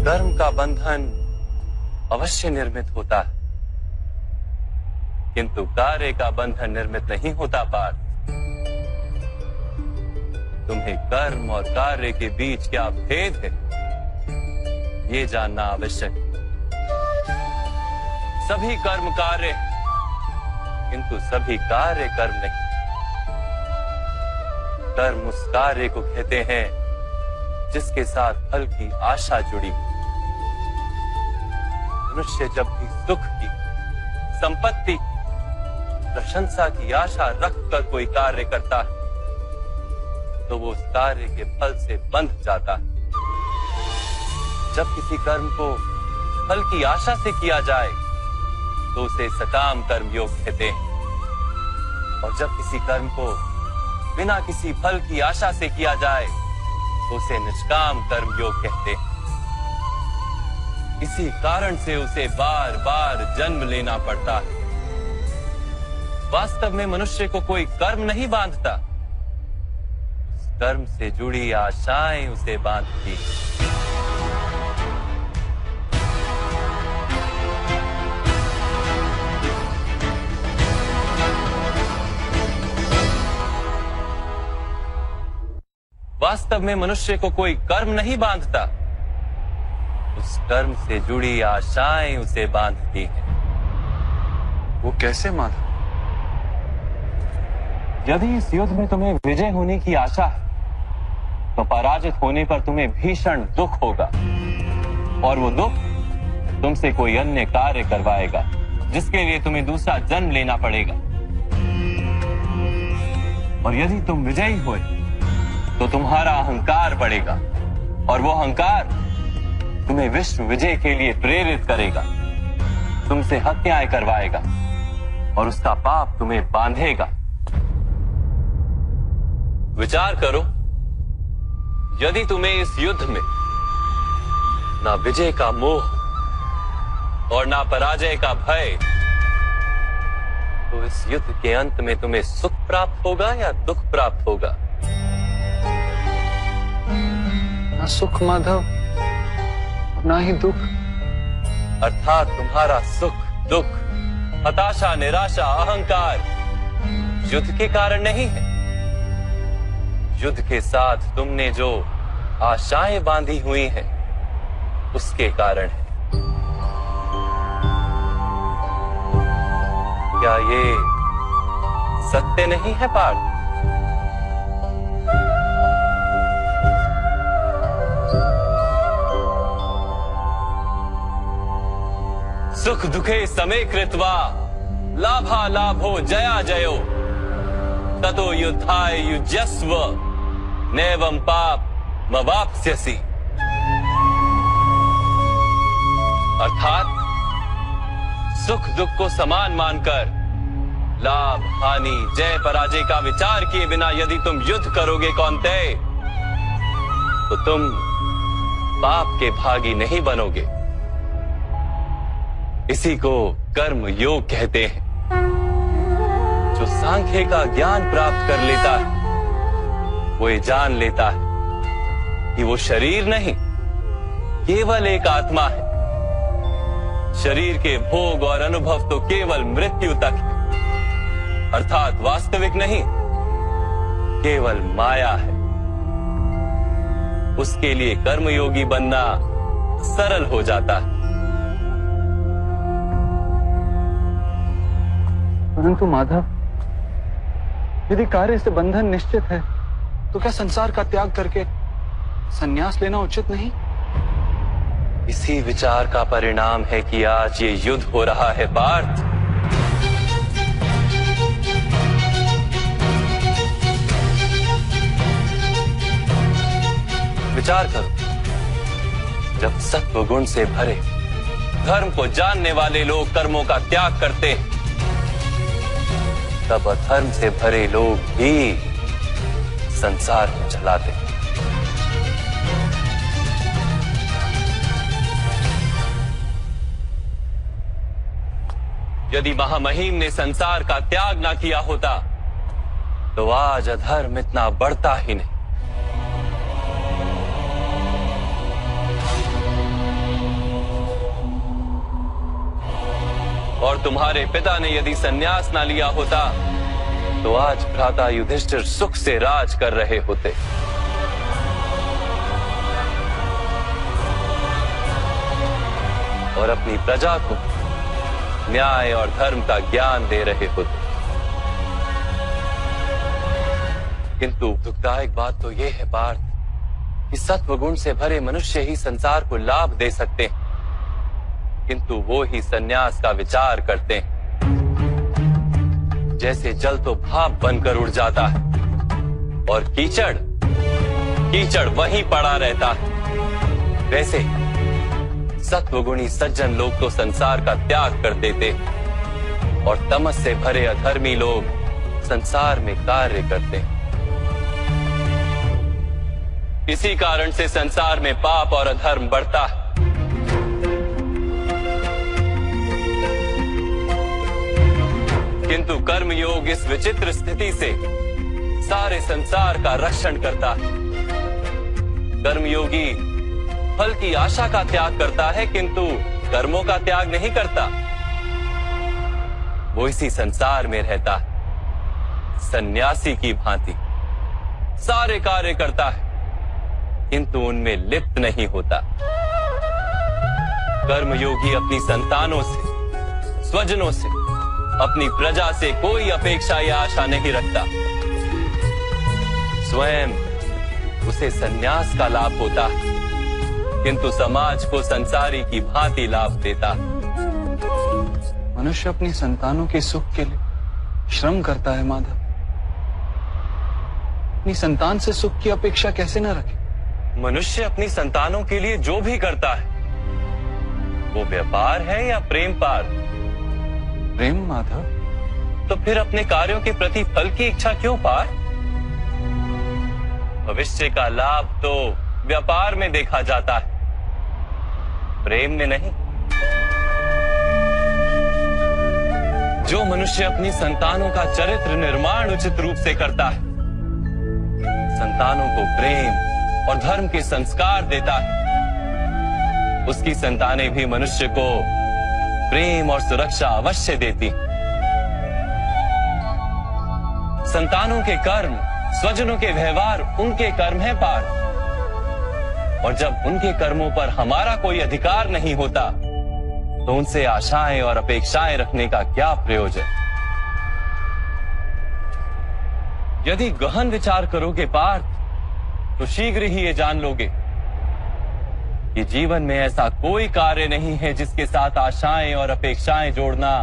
कर्म का बंधन अवश्य निर्मित होता है, किंतु कार्य का बंधन निर्मित नहीं होता पार्थ। तुम्हें कर्म और कार्य के बीच क्या भेद है, ये जानना आवश्यक है। सभी कर्म कार्य, किंतु सभी कार्य कर्म नहीं। कर्म उस कार्य को कहते हैं जिसके साथ फल की आशा जुड़ी। मनुष्य जब भी सुख की, संपत्ति, प्रशंसा की आशा रखकर कोई कार्य करता है तो वो उस कार्य के फल से बंध जाता है। जब किसी कर्म को फल की आशा से किया जाए तो उसे सकाम कर्म योग कहते हैं, और जब किसी कर्म को बिना किसी फल की आशा से किया जाए तो उसे निष्काम कर्म योग कहते हैं। इसी कारण से उसे बार बार जन्म लेना पड़ता है। वास्तव में मनुष्य को कोई कर्म नहीं बांधता, कर्म से जुड़ी आशाएं उसे बांधती। वास्तव में मनुष्य को कोई कर्म नहीं बांधता, उस कर्म से जुड़ी आशाएं उसे बांधती हैं। वो कैसे माधव? यदि इस युद्ध में तुम्हें विजय होने की आशा है तो पराजित होने पर तुम्हें भीषण दुख होगा, और वो दुख तुमसे कोई अन्य कार्य करवाएगा जिसके लिए तुम्हें दूसरा जन्म लेना पड़ेगा। और यदि तुम विजयी हुए तो तुम्हारा अहंकार बढ़ेगा, और वो अहंकार तुम्हें विश्व विजय के लिए प्रेरित करेगा, तुमसे हत्याएं करवाएगा और उसका पाप तुम्हें बांधेगा। विचार करो, यदि तुम्हें इस युद्ध में ना विजय का मोह और ना पराजय का भय, तो इस युद्ध के अंत में तुम्हें सुख प्राप्त होगा या दुख प्राप्त होगा? ना सुख माधव, ना ही दुख। अर्थात तुम्हारा सुख, दुख, हताशा, निराशा, अहंकार युद्ध के कारण नहीं है। युद्ध के साथ तुमने जो आशाएं बांधी हुई हैं, उसके कारण है। क्या ये सत्य नहीं है पार्थ? सुख दुखे समे कृत्वा लाभा लाभो जया जयो ततो युद्धाय युज्यस्व नैवं पाप मवाप्स्यसि। अर्थात सुख दुख को समान मानकर लाभ हानि जय पराजय का विचार किए बिना यदि तुम युद्ध करोगे कौन्तेय, तो तुम पाप के भागी नहीं बनोगे। इसी को कर्म योग कहते हैं। जो सांख्य का ज्ञान प्राप्त कर लेता है वो ये जान लेता है कि वो शरीर नहीं, केवल एक आत्मा है। शरीर के भोग और अनुभव तो केवल मृत्यु तक है, अर्थात वास्तविक नहीं, केवल माया है। उसके लिए कर्मयोगी बनना सरल हो जाता है। परंतु माधव, यदि कार्य से बंधन निश्चित है तो क्या संसार का त्याग करके संन्यास लेना उचित नहीं? इसी विचार का परिणाम है कि आज ये युद्ध हो रहा है पार्थ। विचार करो, जब सत्व गुण से भरे धर्म को जानने वाले लोग कर्मों का त्याग करते हैं, तब अधर्म से भरे लोग भी संसार को चलाते हैं। यदि महामहिम ने संसार का त्याग ना किया होता तो आज अधर्म इतना बढ़ता ही नहीं। और तुम्हारे पिता ने यदि संन्यास ना लिया होता तो आज भ्राता युधिष्ठिर सुख से राज कर रहे होते। और अपनी प्रजा को न्याय और धर्म का ज्ञान दे रहे होते। किंतु दुखदायक बात तो यह है पार्थ कि सत्वगुण से भरे मनुष्य ही संसार को लाभ दे सकते हैं, किंतु वो ही संन्यास का विचार करते हैं। जैसे जल तो भाप बनकर उड़ जाता है और कीचड़ कीचड़ वहीं पड़ा रहता है, वैसे सत्वगुणी सज्जन लोग तो संसार का त्याग कर देते और तमस से भरे अधर्मी लोग संसार में कार्य करते हैं। इसी कारण से संसार में पाप और अधर्म बढ़ता है। किंतु कर्मयोग इस विचित्र स्थिति से सारे संसार का रक्षण करता है। कर्मयोगी फल की आशा का त्याग करता है, किंतु कर्मों का त्याग नहीं करता। वो इसी संसार में रहता है, सन्यासी की भांति सारे कार्य करता है, किंतु उनमें लिप्त नहीं होता। कर्मयोगी अपनी संतानों से, स्वजनों से, अपनी प्रजा से कोई अपेक्षा या आशा नहीं रखता। स्वयं उसे संन्यास का लाभ होता है, किंतु समाज को संसारी की भांति लाभ देता। मनुष्य अपनी संतानों के सुख के लिए श्रम करता है माधव। अपनी संतान से सुख की अपेक्षा कैसे न रखे? मनुष्य अपनी संतानों के लिए जो भी करता है वो व्यापार है या प्रेम पार? प्रेम माधव। तो फिर अपने कार्यों के प्रति फल की इच्छा क्यों पार? भविष्य का लाभ तो व्यापार में देखा जाता है, प्रेम में नहीं। जो मनुष्य अपनी संतानों का चरित्र निर्माण उचित रूप से करता है, संतानों को प्रेम और धर्म के संस्कार देता है, उसकी संतानें भी मनुष्य को प्रेम और सुरक्षा अवश्य देती। संतानों के कर्म, स्वजनों के व्यवहार उनके कर्म है पार, और जब उनके कर्मों पर हमारा कोई अधिकार नहीं होता तो उनसे आशाएं और अपेक्षाएं रखने का क्या प्रयोजन? यदि गहन विचार करोगे पार्थ तो शीघ्र ही ये जान लोगे कि जीवन में ऐसा कोई कार्य नहीं है जिसके साथ आशाएं और अपेक्षाएं जोड़ना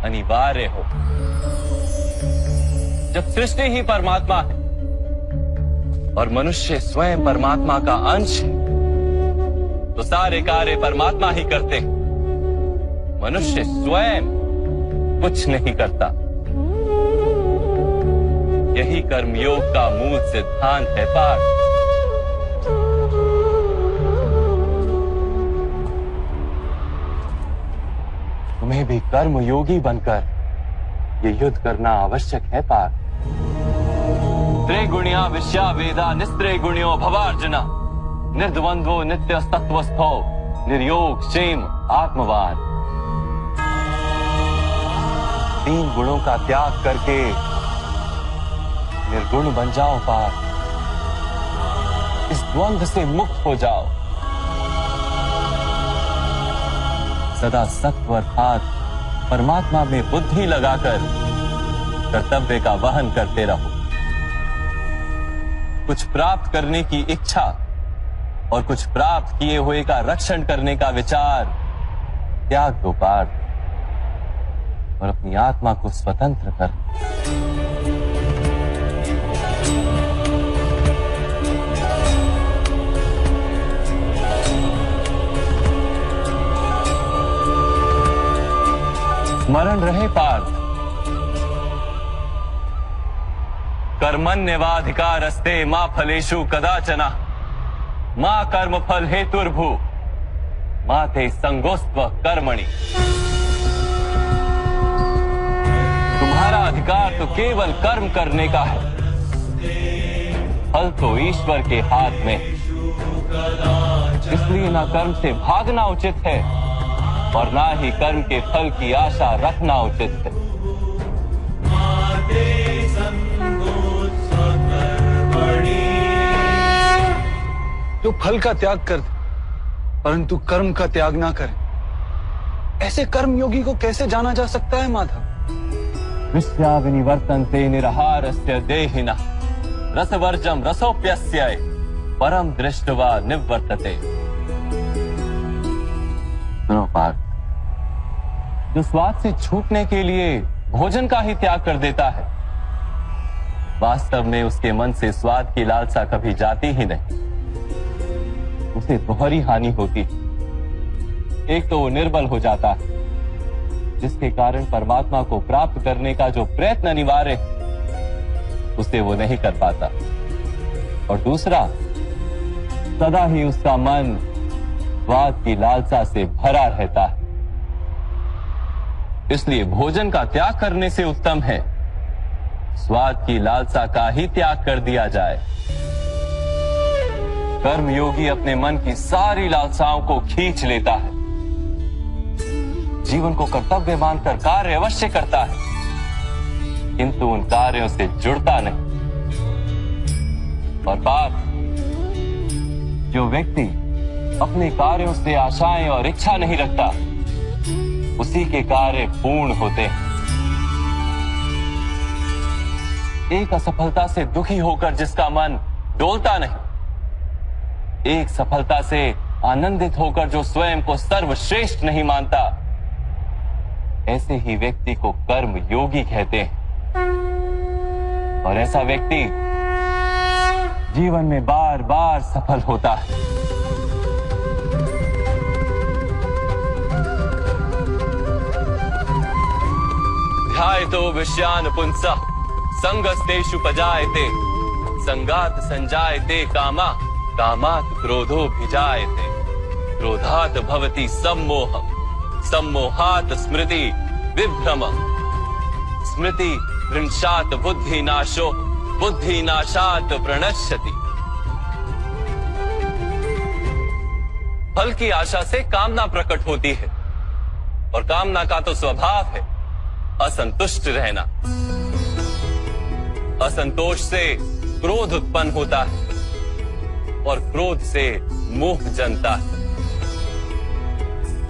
अनिवार्य हो। जब सृष्टि ही परमात्मा है और मनुष्य स्वयं परमात्मा का अंश है, तो सारे कार्य परमात्मा ही करते हैं, मनुष्य स्वयं कुछ नहीं करता। यही कर्मयोग का मूल सिद्धांत है पार्थ। तुम्हें भी कर्मयोगी बनकर ये युद्ध करना आवश्यक है पार्थ। त्रिगुणिया विश्या वेदा निस्त्रिगुण्यो भवार्जुना, निर्द्वंद्वो नित्यस्तत्वस्थो निर्योग क्षेम आत्मवान। 3 गुणों का त्याग करके निर्गुण बन जाओ पार्थ। इस द्वंद्व से मुक्त हो जाओ। सदा सत्व अर्थात परमात्मा में बुद्धि लगाकर कर्तव्य का वहन करते रहो। कुछ प्राप्त करने की इच्छा और कुछ प्राप्त किए हुए का रक्षण करने का विचार त्याग दो पार्थ, और अपनी आत्मा को स्वतंत्र कर। स्मरण रहे पार्थ, कर्मण्यवाधिकारस्ते मा फलेषु कदाचन, मां कर्म फल हेतुर्भू मा ते संगोस्त्व कर्मणि। तुम्हारा अधिकार तो केवल कर्म करने का है, फल तो ईश्वर के हाथ में। इसलिए ना कर्म से भागना उचित है और ना ही कर्म के फल की आशा रखना उचित है। जो फल का त्याग कर दे परंतु कर्म का त्याग ना करे, ऐसे कर्म योगी को कैसे जाना जा सकता है माधव? विश्वाविनिवर्तन्ते निराहारस्य देहिनः रसवर्जम रसोप्यस्य परम दृष्ट्वा निवर्तते। सुनो पार्थ, जो स्वाद से छूटने के लिए भोजन का ही त्याग कर देता है, वास्तव में उसके मन से स्वाद की लालसा कभी जाती ही नहीं। उसे दोहरी हानि होती है। एक तो वो निर्बल हो जाता है, जिसके कारण परमात्मा को प्राप्त करने का जो प्रयत्न अनिवार्य है उसे वो नहीं कर पाता, और दूसरा सदा ही उसका मन स्वाद की लालसा से भरा रहता है। इसलिए भोजन का त्याग करने से उत्तम है स्वाद की लालसा का ही त्याग कर दिया जाए। कर्म योगी अपने मन की सारी लालसाओं को खींच लेता है, जीवन को कर्तव्य मानकर कार्य अवश्य करता है, किंतु उन कार्यों से जुड़ता नहीं। और बात, जो व्यक्ति अपने कार्यों से आशाएं और इच्छा नहीं रखता, उसी के कार्य पूर्ण होते हैं। एक असफलता से दुखी होकर जिसका मन डोलता नहीं, एक सफलता से आनंदित होकर जो स्वयं को सर्वश्रेष्ठ नहीं मानता, ऐसे ही व्यक्ति को कर्म योगी कहते हैं। और ऐसा व्यक्ति जीवन में बार बार सफल होता है। ध्यायतो विषयान् पुंसः संगस्तेषु पजायते संगात संजायते कामा कामात् क्रोधोऽभिजायते क्रोधात् भवति सम्मोहः सम्मोहात् स्मृति विभ्रमः स्मृति भ्रंशात् बुद्धिनाशो बुद्धिनाशात् प्रणश्यति। फल की आशा से कामना प्रकट होती है, और कामना का तो स्वभाव है असंतुष्ट रहना। असंतोष से क्रोध उत्पन्न होता है, और क्रोध से मोह जन्मता है।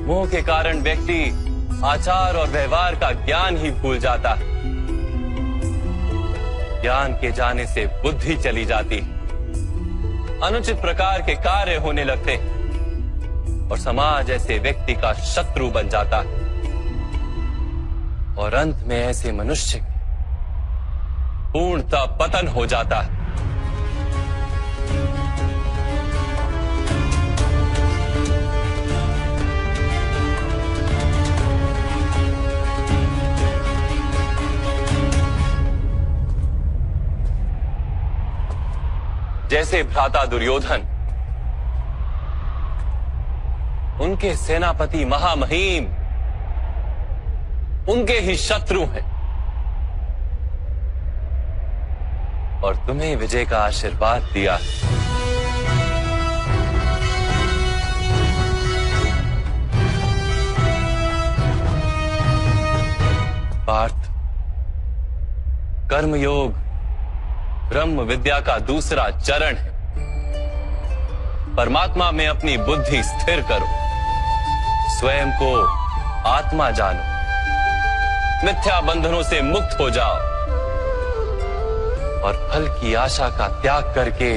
मोह के कारण व्यक्ति आचार और व्यवहार का ज्ञान ही भूल जाता है। ज्ञान के जाने से बुद्धि चली जाती है, अनुचित प्रकार के कार्य होने लगते हैं, और समाज ऐसे व्यक्ति का शत्रु बन जाता है। और अंत में ऐसे मनुष्य पूर्णतः पतन हो जाता है। जैसे भ्राता दुर्योधन, उनके सेनापति महामहिम उनके ही शत्रु हैं, और तुम्हें विजय का आशीर्वाद दिया। पार्थ, कर्मयोग ब्रह्म विद्या का दूसरा चरण है। परमात्मा में अपनी बुद्धि स्थिर करो, स्वयं को आत्मा जानो, मिथ्या बंधनों से मुक्त हो जाओ, और फल की आशा का त्याग करके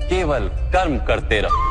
केवल कर्म करते रहो।